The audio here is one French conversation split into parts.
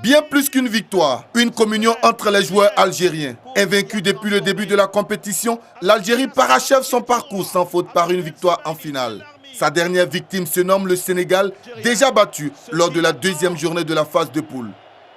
Bien plus qu'une victoire, une communion entre les joueurs algériens. Invaincus depuis le début de la compétition, l'Algérie parachève son parcours sans faute par une victoire en finale. Sa dernière victime se nomme le Sénégal, déjà battu lors de la deuxième journée de la phase de poule.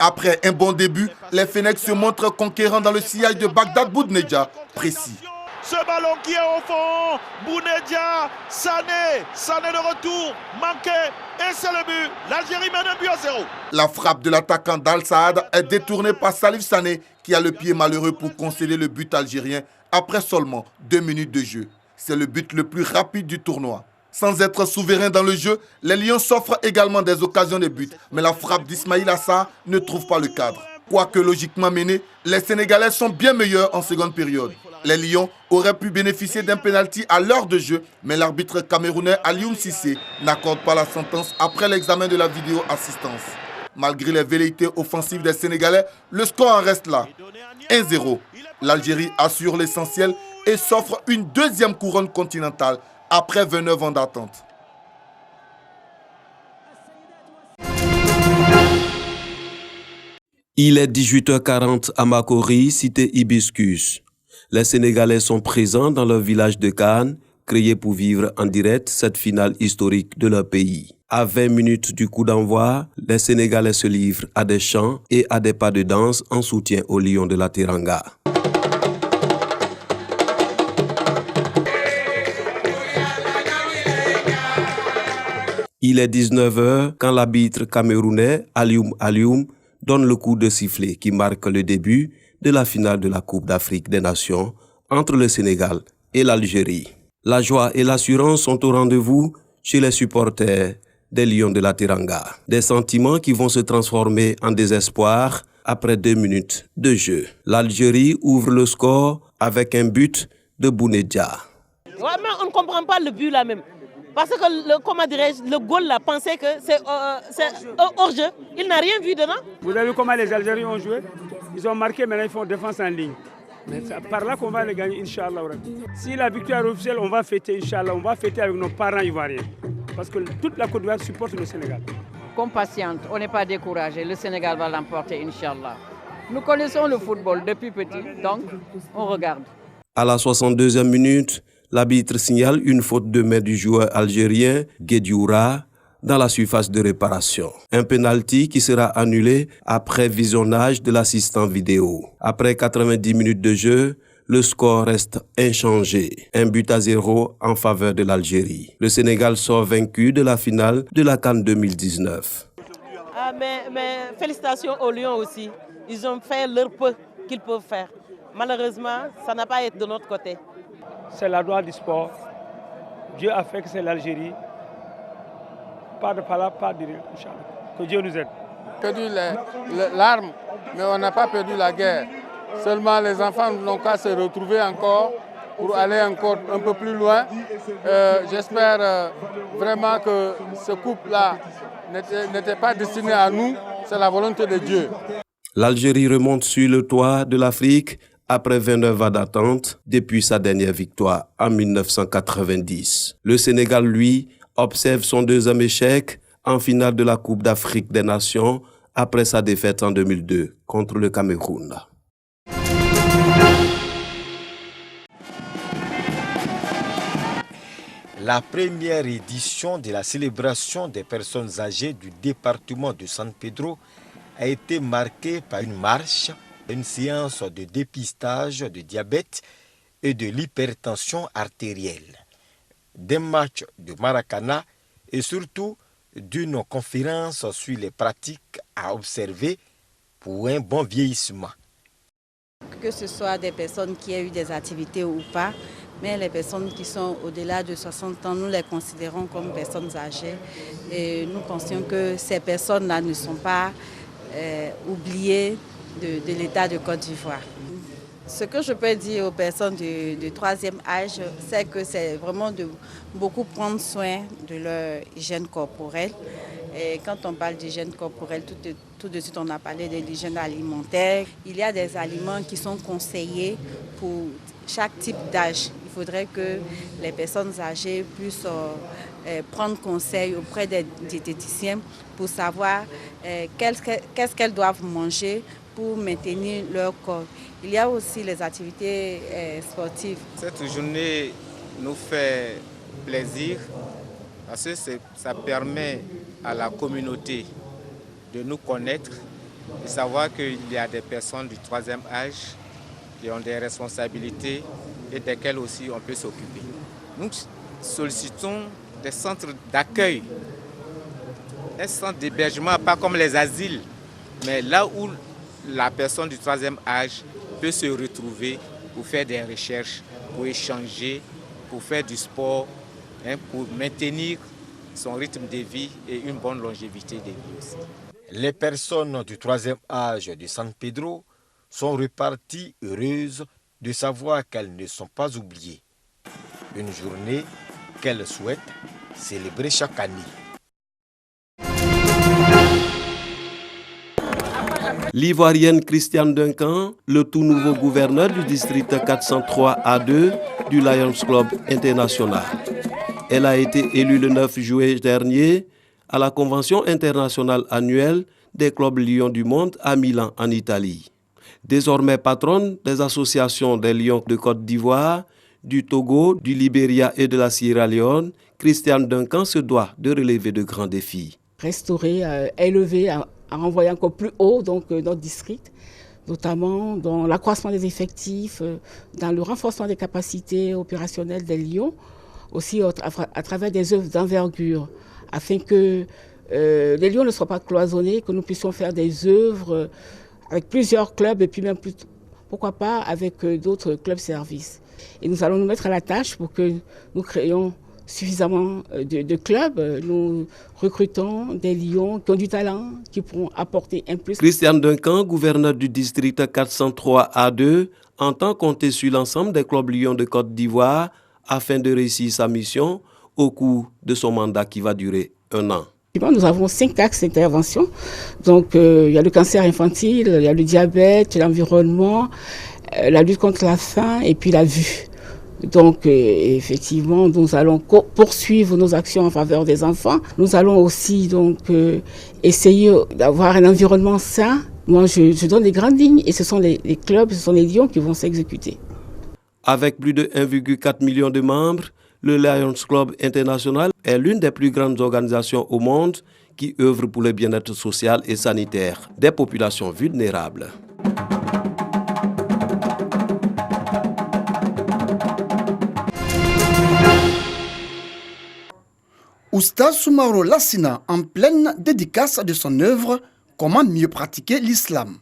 Après un bon début, les Fennecs se montrent conquérants dans le sillage de Bagdad Boudneja, précis. Ce ballon qui est au fond, Bounedjah, Sané de retour, manqué, et c'est le but. L'Algérie mène 1-0. La frappe de l'attaquant d'Al Saad est détournée par Salif Sané qui a le pied malheureux pour concéder le but algérien après seulement 2 minutes de jeu. C'est le but le plus rapide du tournoi. Sans être souverain dans le jeu, les Lions s'offrent également des occasions de but, mais la frappe d'Ismaïl Assar ne trouve pas le cadre. Quoique logiquement menés, les Sénégalais sont bien meilleurs en seconde période. Les Lions auraient pu bénéficier d'un pénalty à l'heure de jeu, mais l'arbitre camerounais Alioune Cissé n'accorde pas la sentence après l'examen de la vidéo assistance. Malgré les velléités offensives des Sénégalais, le score en reste là. 1-0. L'Algérie assure l'essentiel et s'offre une deuxième couronne continentale après 29 ans d'attente. Il est 18h40 à Makori, cité Hibiscus. Les Sénégalais sont présents dans leur village de Cannes, créé pour vivre en direct cette finale historique de leur pays. À 20 minutes du coup d'envoi, les Sénégalais se livrent à des chants et à des pas de danse en soutien aux Lions de la Teranga. Il est 19h quand l'arbitre camerounais Alioum donne le coup de sifflet qui marque le début de la finale de la Coupe d'Afrique des Nations entre le Sénégal et l'Algérie. La joie et l'assurance sont au rendez-vous chez les supporters des Lions de la Teranga. Des sentiments qui vont se transformer en désespoir après 2 minutes de jeu. L'Algérie ouvre le score avec un but de Bounedjah. Ouais, mais on ne comprend pas le but là même. Parce que le goal là pensait que c'est hors-jeu. Il n'a rien vu dedans. Vous avez vu comment les Algériens ont joué? Ils ont marqué, maintenant ils font défense en ligne. Mais c'est par là qu'on va les gagner, Inch'Allah. Si la victoire est officielle, on va fêter, Inch'Allah. On va fêter avec nos parents ivoiriens. Parce que toute la Côte d'Ivoire supporte le Sénégal. Comme patiente, on n'est pas découragé. Le Sénégal va l'emporter, Inch'Allah. Nous connaissons le football depuis petit, donc on regarde. À la 62e minute, l'arbitre signale une faute de main du joueur algérien Guedioura dans la surface de réparation. Un penalty qui sera annulé après visionnage de l'assistant vidéo. Après 90 minutes de jeu, le score reste inchangé. 1-0 en faveur de l'Algérie. Le Sénégal sort vaincu de la finale de la CAN 2019. Mais félicitations aux Lions aussi. Ils ont fait leur peu qu'ils peuvent faire. Malheureusement, ça n'a pas été de notre côté. C'est la loi du sport. Dieu a fait que c'est l'Algérie. Pas de parole, pas de rien. Que Dieu nous aide. Perdu l'arme, mais on n'a pas perdu la guerre. Seulement les enfants n'ont qu'à se retrouver encore pour aller encore un peu plus loin. J'espère vraiment que ce couple-là n'était pas destiné à nous. C'est la volonté de Dieu. L'Algérie remonte sur le toit de l'Afrique après 29 ans d'attente depuis sa dernière victoire en 1990. Le Sénégal, lui, observe son 2e échec en finale de la Coupe d'Afrique des Nations après sa défaite en 2002 contre le Cameroun. La première édition de la célébration des personnes âgées du département de San Pedro a été marquée par une marche, une séance de dépistage de diabète et de l'hypertension artérielle, des matchs de Maracana et surtout d'une conférence sur les pratiques à observer pour un bon vieillissement. Que ce soit des personnes qui aient eu des activités ou pas, mais les personnes qui sont au-delà de 60 ans, nous les considérons comme personnes âgées et nous pensons que ces personnes-là ne sont pas oubliées de l'État de Côte d'Ivoire. Ce que je peux dire aux personnes du troisième âge, c'est que c'est vraiment de beaucoup prendre soin de leur hygiène corporelle. Et quand on parle d'hygiène corporelle, tout de suite on a parlé de l'hygiène alimentaire. Il y a des aliments qui sont conseillés pour chaque type d'âge. Il faudrait que les personnes âgées puissent prendre conseil auprès des diététiciens pour savoir qu'est-ce qu'elles doivent manger pour maintenir leur corps. Il y a aussi les activités sportives. Cette journée nous fait plaisir parce que ça permet à la communauté de nous connaître, de savoir qu'il y a des personnes du troisième âge qui ont des responsabilités et desquelles aussi on peut s'occuper. Nous sollicitons des centres d'accueil, un centre d'hébergement, pas comme les asiles, mais là où la personne du troisième âge peut se retrouver pour faire des recherches, pour échanger, pour faire du sport, pour maintenir son rythme de vie et une bonne longévité de vie aussi. Les personnes du troisième âge de San Pedro sont reparties heureuses de savoir qu'elles ne sont pas oubliées. Une journée qu'elles souhaitent célébrer chaque année. L'Ivoirienne Christiane Duncan, le tout nouveau gouverneur du district 403A2 du Lions Club International. Elle a été élue le 9 juillet dernier à la Convention internationale annuelle des clubs Lions du monde à Milan, en Italie. Désormais patronne des associations des Lions de Côte d'Ivoire, du Togo, du Libéria et de la Sierra Leone, Christiane Duncan se doit de relever de grands défis. Restaurer, élever, à renvoyer encore plus haut notre district, notamment dans l'accroissement des effectifs, dans le renforcement des capacités opérationnelles des Lions, aussi à travers des œuvres d'envergure, afin que les Lions ne soient pas cloisonnés, que nous puissions faire des œuvres avec plusieurs clubs et puis même pourquoi pas avec d'autres clubs services. Et nous allons nous mettre à la tâche pour que nous créions suffisamment de clubs. Nous recrutons des Lions qui ont du talent, qui pourront apporter un plus. Christiane Duncan, gouverneur du district 403A2, entend compter sur l'ensemble des clubs Lions de Côte d'Ivoire afin de réussir sa mission au cours de son mandat qui va durer 1 an. Nous avons 5 axes d'intervention. Donc, il y a le cancer infantile, il y a le diabète, l'environnement, la lutte contre la faim et puis la vue. Donc, effectivement, nous allons poursuivre nos actions en faveur des enfants. Nous allons aussi essayer d'avoir un environnement sain. Moi, je donne les grandes lignes et ce sont les clubs, ce sont les Lions qui vont s'exécuter. Avec plus de 1,4 million de membres, le Lions Club International est l'une des plus grandes organisations au monde qui œuvre pour le bien-être social et sanitaire des populations vulnérables. Oustaz Soumaoro Lassina, en pleine dédicace de son œuvre « Comment mieux pratiquer l'islam ».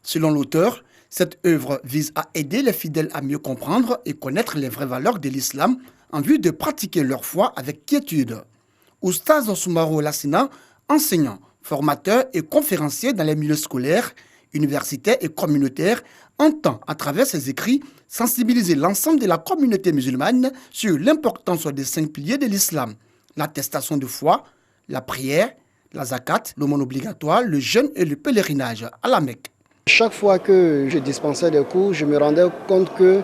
Selon l'auteur, cette œuvre vise à aider les fidèles à mieux comprendre et connaître les vraies valeurs de l'islam en vue de pratiquer leur foi avec quiétude. Oustaz Soumaoro Lassina, enseignant, formateur et conférencier dans les milieux scolaires, universitaires et communautaires, entend à travers ses écrits sensibiliser l'ensemble de la communauté musulmane sur l'importance des 5 piliers de l'islam: l'attestation de foi, la prière, la zakat, l'aumône obligatoire, le jeûne et le pèlerinage à la Mecque. Chaque fois que je dispensais des cours, je me rendais compte que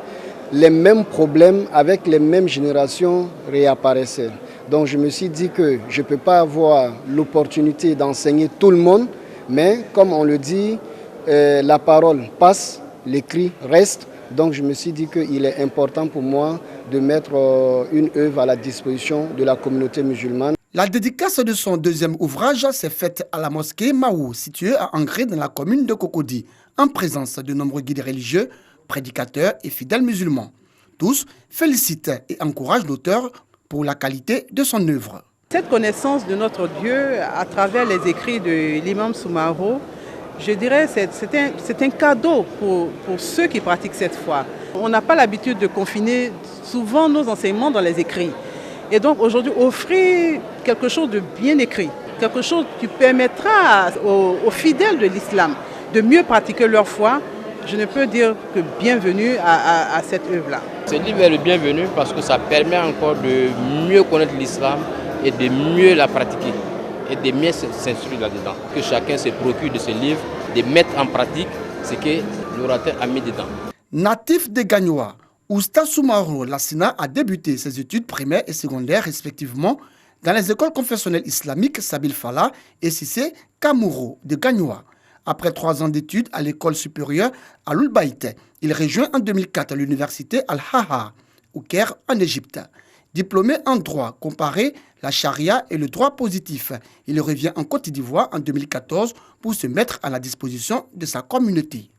les mêmes problèmes avec les mêmes générations réapparaissaient. Donc je me suis dit que je ne peux pas avoir l'opportunité d'enseigner tout le monde, mais comme on le dit, la parole passe, l'écrit reste. Donc je me suis dit qu'il est important pour moi de mettre une œuvre à la disposition de la communauté musulmane. La dédicace de son deuxième ouvrage s'est faite à la mosquée Maou, située à Angré dans la commune de Cocody, en présence de nombreux guides religieux, prédicateurs et fidèles musulmans. Tous félicitent et encouragent l'auteur pour la qualité de son œuvre. Cette connaissance de notre Dieu à travers les écrits de l'imam Soumaoro, je dirais que c'est un cadeau pour ceux qui pratiquent cette foi. On n'a pas l'habitude de confiner souvent nos enseignements dans les écrits. Et donc aujourd'hui, offrir quelque chose de bien écrit, quelque chose qui permettra aux fidèles de l'islam de mieux pratiquer leur foi, je ne peux dire que bienvenue à cette œuvre-là. Ce livre est le bienvenu parce que ça permet encore de mieux connaître l'islam et de mieux la pratiquer et de mieux s'instruire là-dedans. Que chacun se procure de ce livre, de mettre en pratique ce que l'orateur a mis dedans. Natif de Gagnoa, Oustaz Soumaro Lassina a débuté ses études primaires et secondaires respectivement dans les écoles confessionnelles islamiques Sabil Fala et Sissé Kamouro de Gagnoa. Après 3 ans d'études à l'école supérieure à l'Ulbaïte, il rejoint en 2004 l'université Al-Haha, au Caire, en Égypte. Diplômé en droit comparé, la charia et le droit positif, il revient en Côte d'Ivoire en 2014 pour se mettre à la disposition de sa communauté.